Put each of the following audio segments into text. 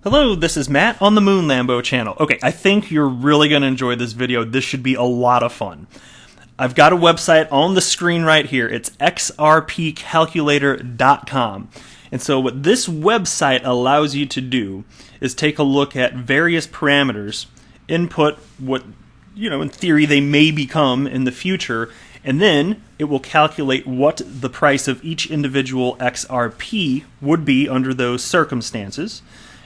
Hello, this is Matt on the Moon Lambo channel. Okay, I think you're really going to enjoy this video. This should be a lot of fun. I've got a website on the screen right here. It's xrpcalculator.com. And so what this website allows you to do is take a look at various parameters, input what, in theory they may become in the future, and then it will calculate what the price of each individual XRP would be under those circumstances.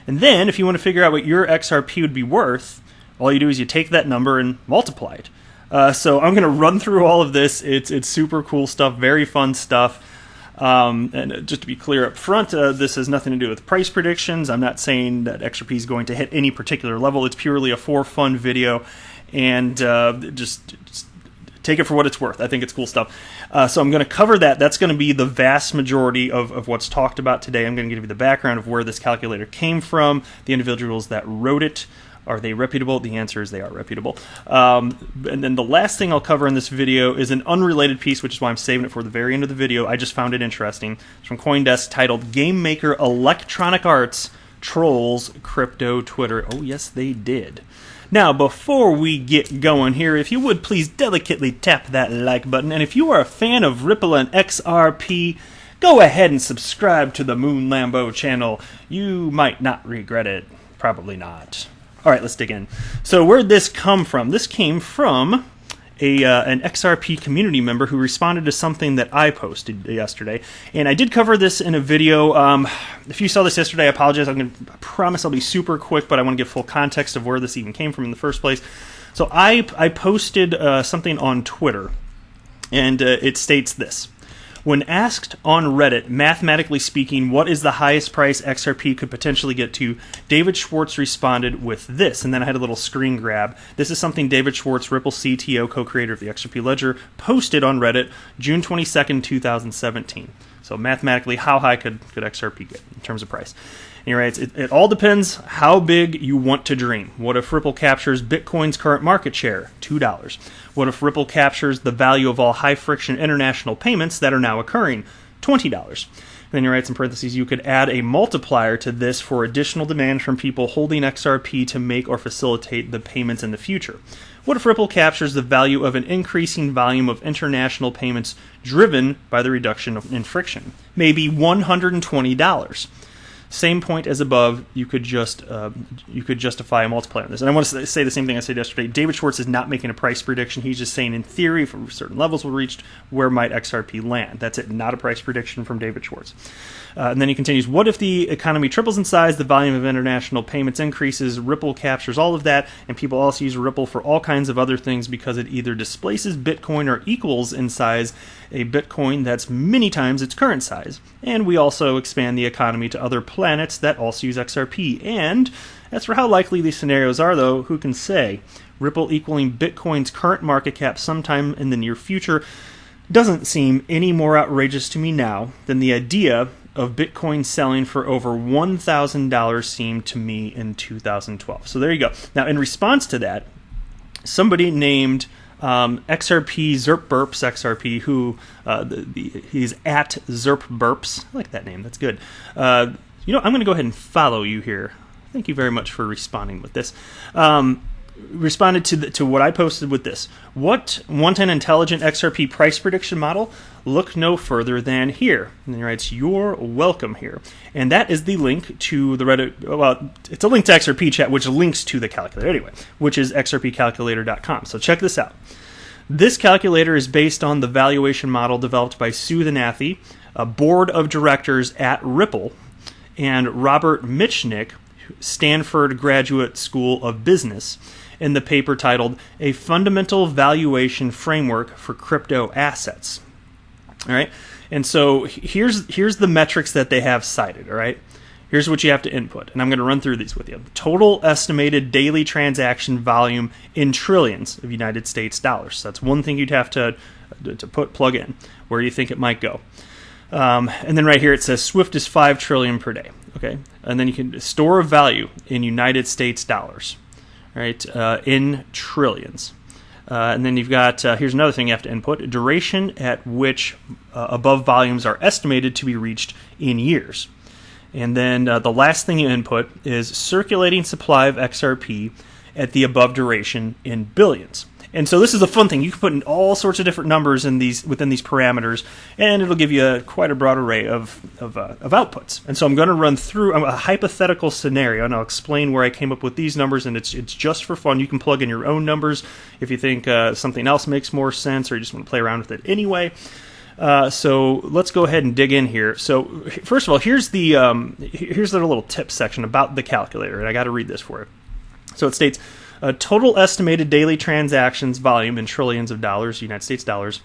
And then, if you want to figure out what your XRP would be worth, all you do is you take that number and multiply it. So I'm going to run through all of this. It's super cool stuff, very fun stuff. And just to be clear up front, this has nothing to do with price predictions. I'm not saying that XRP is going to hit any particular level. It's purely a for fun video, and just take it for what it's worth. I think it's cool stuff. So I'm going to cover that. That's going to be the vast majority of what's talked about today. I'm going to give you the background of where this calculator came from, the individuals that wrote it. Are they reputable? The answer is they are reputable. And then the last thing I'll cover in this video is an unrelated piece, which is why I'm saving it for the very end of the video. I just found it interesting. It's from CoinDesk, titled Game Maker Electronic Arts Trolls Crypto Twitter. Oh, yes, they did. Now, before we get going here, if you would please delicately tap that like button. And if you are a fan of Ripple and XRP, go ahead and subscribe to the Moon Lambo channel. You might not regret it. Probably not. All right, let's dig in. So where'd this come from? This came from an XRP community member who responded to something that I posted yesterday. And I did cover this in a video. If you saw this yesterday, I apologize. I promise I'll be super quick, but I want to give full context of where this even came from in the first place. So I posted something on Twitter, and it states this. When asked on Reddit, mathematically speaking, what is the highest price XRP could potentially get to, David Schwartz responded with this, and then I had a little screen grab. This is something David Schwartz, Ripple CTO, co-creator of the XRP Ledger, posted on Reddit June 22nd, 2017. So mathematically, how high could XRP get in terms of price? And he writes, it all depends how big you want to dream. What if Ripple captures Bitcoin's current market share? $2. What if Ripple captures the value of all high-friction international payments that are now occurring? $20. Then he writes in parentheses, you could add a multiplier to this for additional demand from people holding XRP to make or facilitate the payments in the future. What if Ripple captures the value of an increasing volume of international payments driven by the reduction in friction? Maybe $120. Same point as above, you could justify a multiplier on this. And I want to say the same thing I said yesterday. David Schwartz is not making a price prediction. He's just saying, in theory, if certain levels were reached, where might XRP land? That's it, not a price prediction from David Schwartz. And then he continues, what if the economy triples in size, the volume of international payments increases, Ripple captures all of that, and people also use Ripple for all kinds of other things because it either displaces Bitcoin or equals in size a Bitcoin that's many times its current size. And we also expand the economy to other planets that also use XRP. And as for how likely these scenarios are, though, who can say? Ripple equaling Bitcoin's current market cap sometime in the near future doesn't seem any more outrageous to me now than the idea of Bitcoin selling for over $1,000 seemed to me in 2012. So there you go. Now, in response to that, somebody named XRP Zerpburps XRP, who he's at Zerpburps. I like that name. That's good. I'm going to go ahead and follow you here. Thank you very much for responding with this. Responded to what I posted with this. Want an intelligent XRP price prediction model? Look no further than here. And he writes, you're welcome here. And that is the link to the Reddit. Well, it's a link to XRP chat, which links to the calculator anyway, which is xrpcalculator.com. So check this out. This calculator is based on the valuation model developed by Sue Nathy, a board of directors at Ripple, and Robert Mitchnick, Stanford Graduate School of Business, in the paper titled A Fundamental Valuation Framework for Crypto Assets. All right, and so here's the metrics that they have cited. All right, here's what you have to input, and I'm going to run through these with you. Total estimated daily transaction volume in trillions of United States dollars. So that's one thing you'd have to plug in. Where do you think it might go? And then right here it says Swift is 5 trillion per day. Okay, and then you can store of value in United States dollars. Right, in trillions. And then you've got, here's another thing you have to input, duration at which above volumes are estimated to be reached in years. And then the last thing you input is circulating supply of XRP at the above duration in billions. And so this is a fun thing. You can put in all sorts of different numbers in within these parameters, and it'll give you quite a broad array of outputs. And so I'm going to run through a hypothetical scenario, and I'll explain where I came up with these numbers, and it's just for fun. You can plug in your own numbers if you think something else makes more sense, or you just want to play around with it anyway. So let's go ahead and dig in here. So first of all, here's the little tip section about the calculator, and I got to read this for you. So it states, total estimated daily transactions volume in trillions of dollars, United States dollars.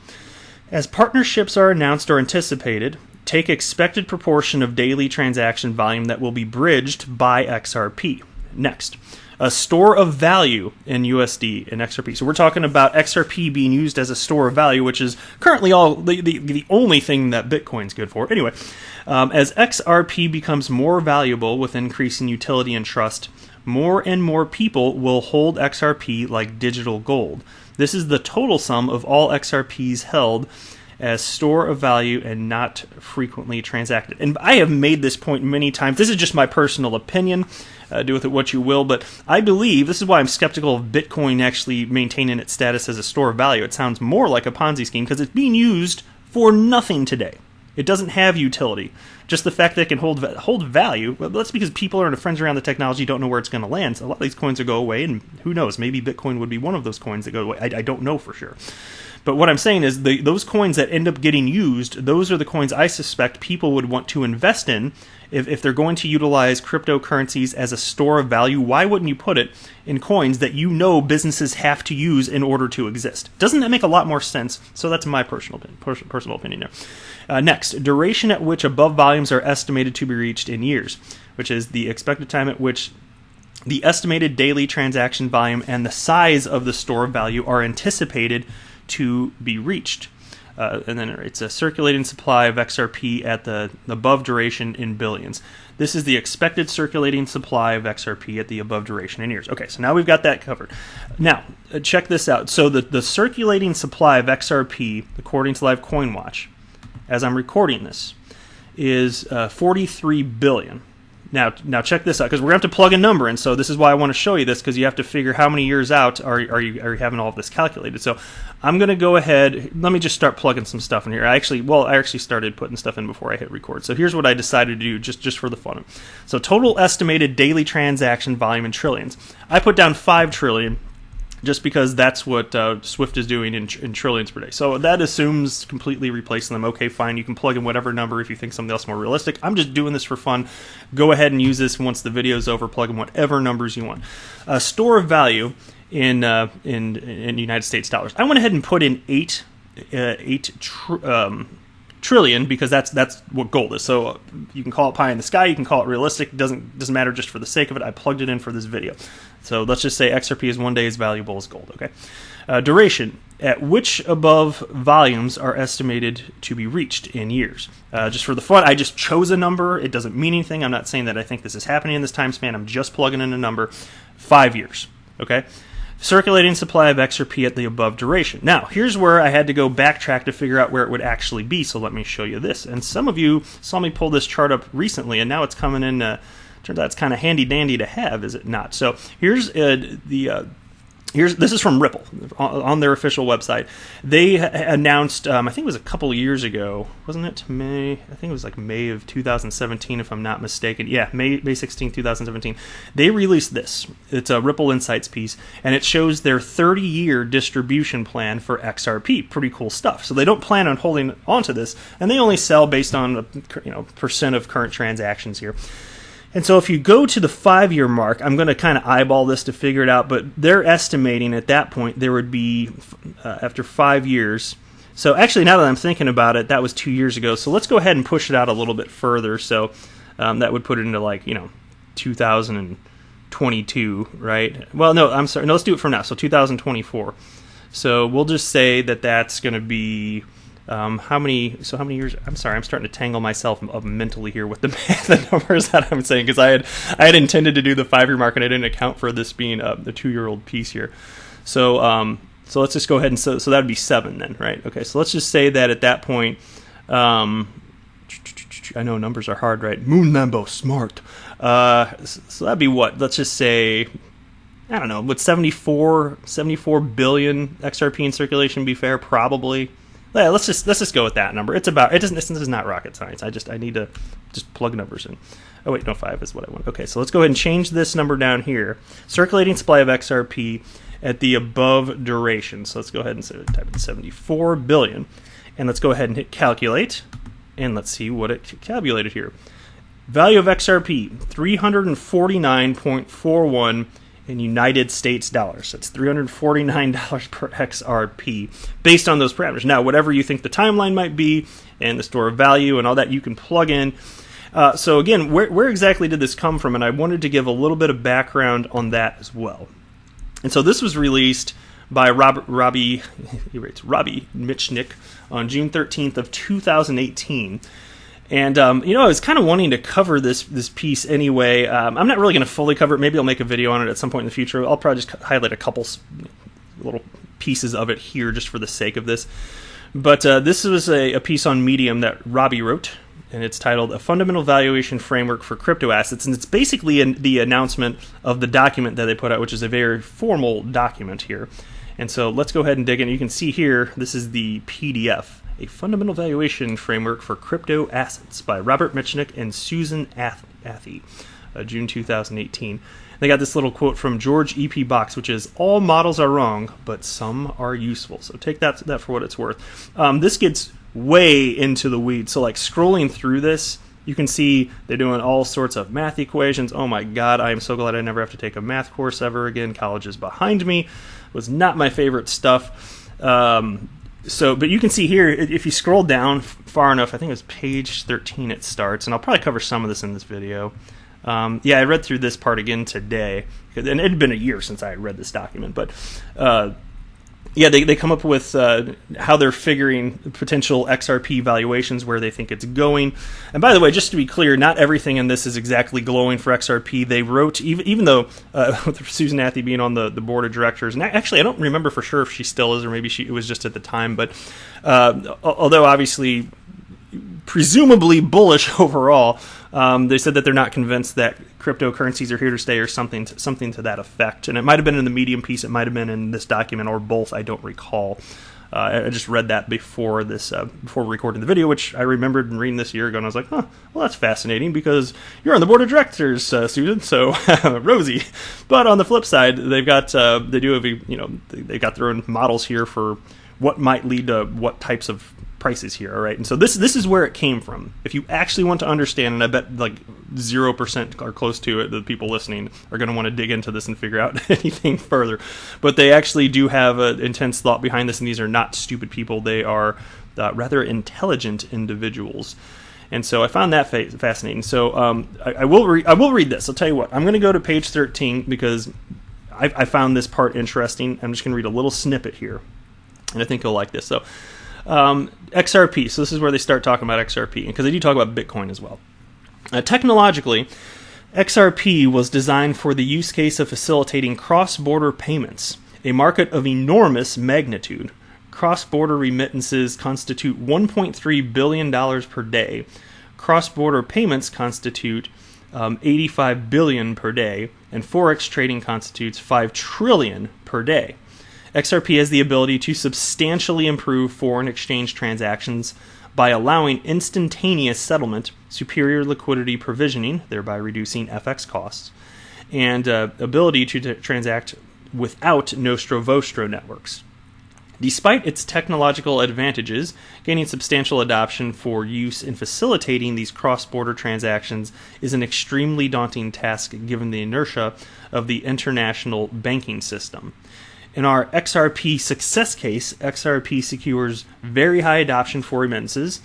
As partnerships are announced or anticipated, take expected proportion of daily transaction volume that will be bridged by XRP. Next, a store of value in USD and XRP. So we're talking about XRP being used as a store of value, which is currently the only thing that Bitcoin's good for. Anyway, as XRP becomes more valuable with increasing utility and trust, more and more people will hold XRP like digital gold. This is the total sum of all XRPs held as store of value and not frequently transacted. And I have made this point many times. This is just my personal opinion. Do with it what you will, but I believe, this is why I'm skeptical of Bitcoin actually maintaining its status as a store of value. It sounds more like a Ponzi scheme because it's being used for nothing today. It doesn't have utility. Just the fact that it can hold value, well, that's because people are fringe around the technology, don't know where it's going to land. So a lot of these coins will go away, and who knows, maybe Bitcoin would be one of those coins that go away. I don't know for sure. But what I'm saying is those coins that end up getting used, those are the coins I suspect people would want to invest in. If they're going to utilize cryptocurrencies as a store of value, why wouldn't you put it in coins that you know businesses have to use in order to exist? Doesn't that make a lot more sense? So that's my personal opinion there. Next, duration at which above volumes are estimated to be reached in years, which is the expected time at which the estimated daily transaction volume and the size of the store of value are anticipated to be reached. And then it's a circulating supply of XRP at the above duration in billions. This is the expected circulating supply of XRP at the above duration in years. Okay, so now we've got that covered. Now, check this out. So the circulating supply of XRP, according to Live Coin Watch, as I'm recording this, is 43 billion. Now check this out, because we're going to have to plug a number in. So this is why I want to show you this, because you have to figure how many years out are you having all of this calculated. So I'm going to go ahead. Let me just start plugging some stuff in here. I actually started putting stuff in before I hit record. So here's what I decided to do just for the fun of it. So total estimated daily transaction volume in trillions. I put down 5 trillion. Just because that's what Swift is doing in trillions per day. So that assumes completely replacing them. Okay, fine, you can plug in whatever number if you think something else more realistic. I'm just doing this for fun. Go ahead and use this once the video's over. Plug in whatever numbers you want. Store of value in United States dollars. I went ahead and put in 8 trillion, because that's what gold is. So you can call it pie in the sky, you can call it realistic. It doesn't matter, just for the sake of it. I plugged it in for this video. So let's just say XRP is one day as valuable as gold. Okay. Duration at which above volumes are estimated to be reached in years. Just for the fun, I just chose a number. It doesn't mean anything. I'm not saying that I think this is happening in this time span. I'm just plugging in a number. 5 years. Okay. Circulating supply of XRP at the above duration. Now, here's where I had to go backtrack to figure out where it would actually be, so let me show you this. And some of you saw me pull this chart up recently, and now it's coming in, turns out it's kind of handy-dandy to have, is it not? So here's this is from Ripple on their official website. They announced, I think it was a couple of years ago, wasn't it? May, I think it was like May of 2017, if I'm not mistaken. Yeah, May 16, 2017. They released this. It's a Ripple Insights piece, and it shows their 30-year distribution plan for XRP. Pretty cool stuff. So they don't plan on holding onto this, and they only sell based on percent of current transactions here. And so if you go to the 5-year mark, I'm going to kind of eyeball this to figure it out, but they're estimating at that point there would be, after 5 years, so actually now that I'm thinking about it, that was 2 years ago, so let's go ahead and push it out a little bit further. So that would put it into 2022, right? Well, no, I'm sorry, no, let's do it from now, so 2024. So we'll just say that that's going to be... how many years? I'm sorry, I'm starting to tangle myself up mentally here with the numbers that I'm saying, because I had intended to do the 5-year mark and I didn't account for this being the 2-year-old piece here. So let's just go ahead and so that would be 7 then, right? Okay, so let's just say that at that point, I know numbers are hard, right? Moon Lambo, smart. So that'd be what? Let's just say, I don't know, would 74 billion XRP in circulation be fair? Probably. Yeah, let's just go with that number. It's about, this is not rocket science. I need to just plug numbers in. Oh wait, no, 5 is what I want. Okay, so let's go ahead and change this number down here. Circulating supply of XRP at the above duration. So let's go ahead and type in 74 billion. And let's go ahead and hit calculate. And let's see what it calculated here. Value of XRP, 349.41 in United States dollars. That's $349 per XRP based on those parameters. Now, whatever you think the timeline might be and the store of value and all that, you can plug in. So again, where exactly did this come from? And I wanted to give a little bit of background on that as well. And so this was released by Robbie Mitchnick on June 13th of 2018. And, I was kind of wanting to cover this piece anyway. I'm not really going to fully cover it. Maybe I'll make a video on it at some point in the future. I'll probably just highlight a couple little pieces of it here just for the sake of this. But this was a piece on Medium that Robbie wrote, and it's titled A Fundamental Valuation Framework for Crypto Assets. And it's basically the announcement of the document that they put out, which is a very formal document here. And so let's go ahead and dig in. You can see here, this is the PDF. A Fundamental Valuation Framework for Crypto Assets by Robert Mitchnick and Susan Athey, June 2018. They got this little quote from George E.P. Box, which is, all models are wrong, but some are useful. So take that for what it's worth. This gets way into the weeds. So like scrolling through this, you can see they're doing all sorts of math equations. Oh my God, I am so glad I never have to take a math course ever again. College is behind me. It was not my favorite stuff. But you can see here, if you scroll down far enough, I think it was page 13 it starts, and I'll probably cover some of this in this video. I read through this part again today, and it had been a year since I had read this document, but they come up with how they're figuring potential XRP valuations, where they think it's going. And by the way, just to be clear, not everything in this is exactly glowing for XRP. They wrote, even though with Susan Athey being on the board of directors, and actually I don't remember for sure if she still is, or maybe it was just at the time, but although obviously presumably bullish overall, they said that they're not convinced that cryptocurrencies are here to stay, or something to that effect. And it might have been in the Medium piece, it might have been in this document, or both. I don't recall. I just read that before recording the video, which I remembered reading this a year ago, and I was like, well, that's fascinating because you're on the board of directors, Susan. So Rosie. But on the flip side, they've got they've got their own models here for what might lead to what types of prices here, all right? And so this is where it came from. If you actually want to understand, and I bet like 0% or close to it, the people listening are going to want to dig into this and figure out anything further. But they actually do have an intense thought behind this, and these are not stupid people. They are rather intelligent individuals. And so I found that fascinating. So I will read this. I'll tell you what. I'm going to go to page 13 because I found this part interesting. I'm just going to read a little snippet here, and I think you'll like this. So XRP. So this is where they start talking about XRP, because they do talk about Bitcoin as well. Technologically, XRP was designed for the use case of facilitating cross-border payments, a market of enormous magnitude. Cross-border remittances constitute $1.3 billion per day. Cross-border payments constitute $85 billion per day, and Forex trading constitutes $5 trillion per day. XRP has the ability to substantially improve foreign exchange transactions by allowing instantaneous settlement, superior liquidity provisioning, thereby reducing FX costs, and ability to transact without Nostro-Vostro networks. Despite its technological advantages, gaining substantial adoption for use in facilitating these cross-border transactions is an extremely daunting task given the inertia of the international banking system. In our XRP success case, XRP secures very high adoption for remittances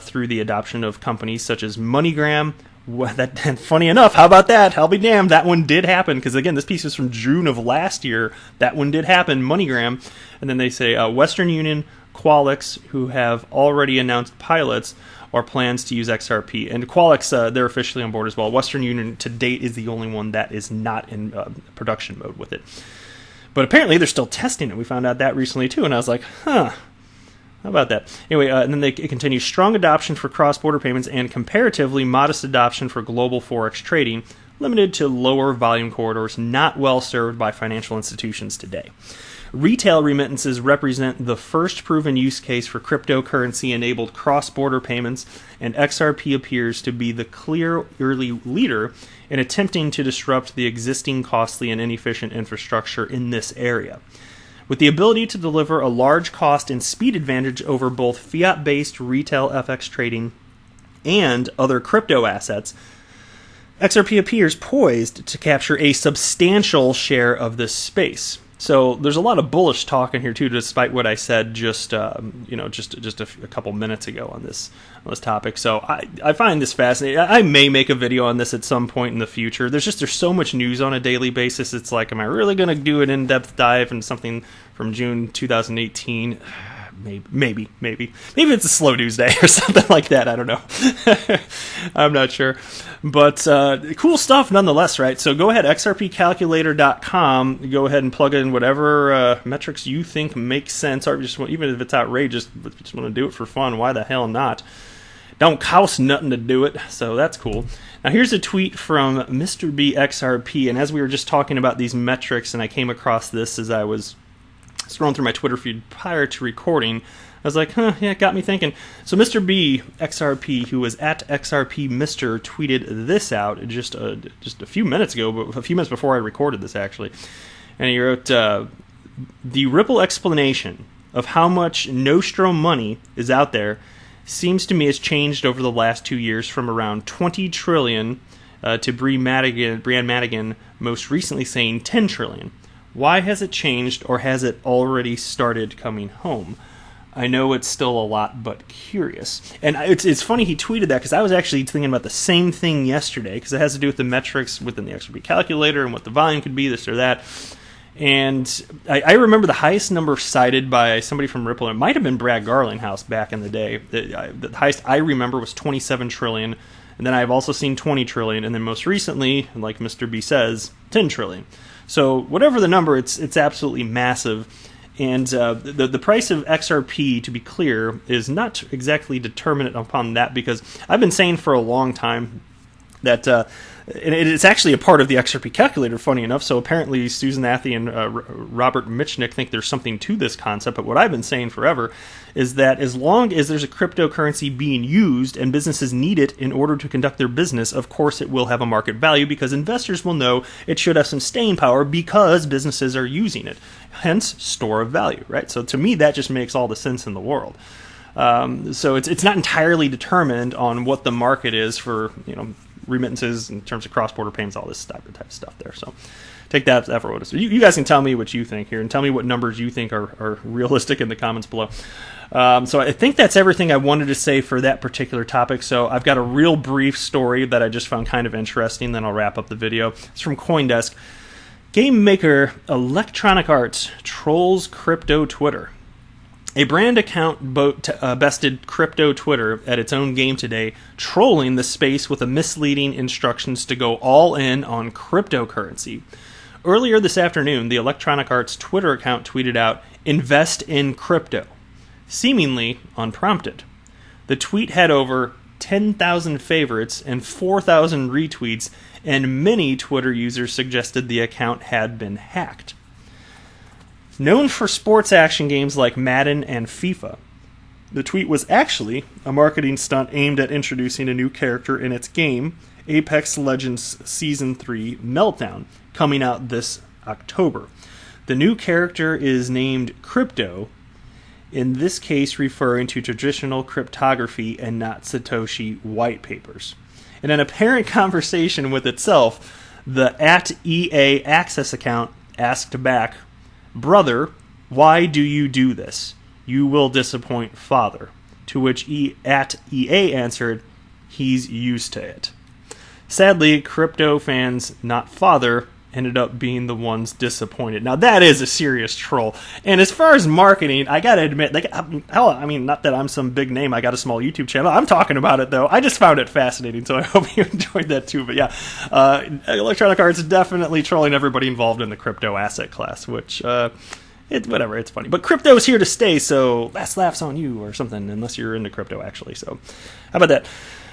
through the adoption of companies such as MoneyGram. And funny enough, how about that? I'll be damned, that one did happen, because again, this piece is from June of last year. That one did happen, MoneyGram. And then they say Western Union, Qualix, who have already announced pilots or plans to use XRP. And Qualix, they're officially on board as well. Western Union to date is the only one that is not in production mode with it. But apparently they're still testing it. We found out that recently too, and I was like, how about that? Anyway, and then it continues, strong adoption for cross-border payments and comparatively modest adoption for global forex trading, limited to lower volume corridors not well served by financial institutions today. Retail remittances represent the first proven use case for cryptocurrency-enabled cross-border payments, and XRP appears to be the clear early leader in attempting to disrupt the existing costly and inefficient infrastructure in this area. With the ability to deliver a large cost and speed advantage over both fiat-based retail FX trading and other crypto assets, XRP appears poised to capture a substantial share of this space. So there's a lot of bullish talk in here too, despite what I said just a couple minutes ago on this topic. So I find this fascinating. I may make a video on this at some point in the future. There's so much news on a daily basis. It's like, am I really going to do an in-depth dive into something from June 2018? Maybe it's a slow news day or something like that. I don't know. I'm not sure, but cool stuff nonetheless, right? So go ahead, xrpcalculator.com. Go ahead and plug in whatever metrics you think make sense, or just even if it's outrageous, but if you just want to do it for fun, why the hell not? Don't cost nothing to do it, so that's cool. Now here's a tweet from Mr. B XRP, and as we were just talking about these metrics, and I came across this as I was scrolling through my Twitter feed prior to recording, I was like, it got me thinking. So Mr. B XRP, who was at XRP Mr., tweeted this out just a few minutes ago, but a few minutes before I recorded this actually, and he wrote, "The Ripple explanation of how much Nostrum money is out there seems to me has changed over the last 2 years from around 20 trillion to Brian Madigan most recently saying 10 trillion. Why has it changed, or has it already started coming home? I know it's still a lot, but curious." And it's funny he tweeted that, because I was actually thinking about the same thing yesterday, because it has to do with the metrics within the XRP calculator and what the volume could be, this or that. And I remember the highest number cited by somebody from Ripple, and it might have been Brad Garlinghouse back in the day. The highest I remember was 27 trillion, and then I've also seen 20 trillion, and then most recently, like Mr. B says, 10 trillion. So whatever the number, it's absolutely massive. And the price of XRP, to be clear, is not exactly determinant upon that, because I've been saying for a long time that it's actually a part of the XRP calculator, funny enough. So apparently Susan Athey and Robert Mitchnick think there's something to this concept. But what I've been saying forever is that as long as there's a cryptocurrency being used and businesses need it in order to conduct their business, of course it will have a market value, because investors will know it should have some staying power because businesses are using it. Hence, store of value, right? So to me, that just makes all the sense in the world. So it's not entirely determined on what the market is for, remittances in terms of cross-border payments, all this type of stuff there. So take that for what it is. You guys can tell me what you think here, and tell me what numbers you think are realistic in the comments below. So I think that's everything I wanted to say for that particular topic. So I've got a real brief story that I just found kind of interesting, then I'll wrap up the video. It's from CoinDesk. Game maker Electronic Arts trolls crypto Twitter. A brand account bested crypto Twitter at its own game today, trolling the space with misleading instructions to go all in on cryptocurrency. Earlier this afternoon, the Electronic Arts Twitter account tweeted out, "Invest in crypto," seemingly unprompted. The tweet had over 10,000 favorites and 4,000 retweets, and many Twitter users suggested the account had been hacked. Known for sports action games like Madden and FIFA, the tweet was actually a marketing stunt aimed at introducing a new character in its game, Apex Legends Season 3 Meltdown, coming out this October. The new character is named Crypto, in this case referring to traditional cryptography and not Satoshi white papers. In an apparent conversation with itself, the @EA Access account asked back, "Brother, why do you do this? You will disappoint father." To which @EA answered, "He's used to it." Sadly, crypto fans, not father, ended up being the ones disappointed. Now that is a serious troll. And as far as marketing, I gotta admit, not that I'm some big name, I got a small YouTube channel. I'm talking about it though. I just found it fascinating, so I hope you enjoyed that too. But yeah, Electronic Arts definitely trolling everybody involved in the crypto asset class, which Whatever, it's funny. But crypto's here to stay, so last laughs on you or something, unless you're into crypto, actually. So how about that?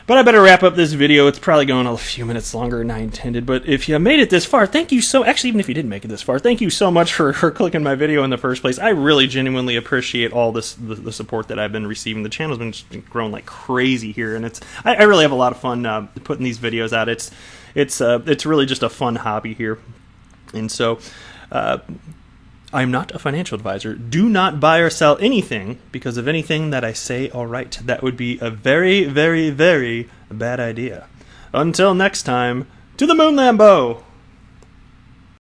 But I better wrap up this video. It's probably going a few minutes longer than I intended. But if you made it this far, thank you so... Actually, even if you didn't make it this far, thank you so much for clicking my video in the first place. I really genuinely appreciate all the support that I've been receiving. The channel's been growing like crazy here, and I really have a lot of fun putting these videos out. It's really just a fun hobby here. And so... I'm not a financial advisor. Do not buy or sell anything because of anything that I say or write. That would be a very, very, very bad idea. Until next time, to the moon, Lambo!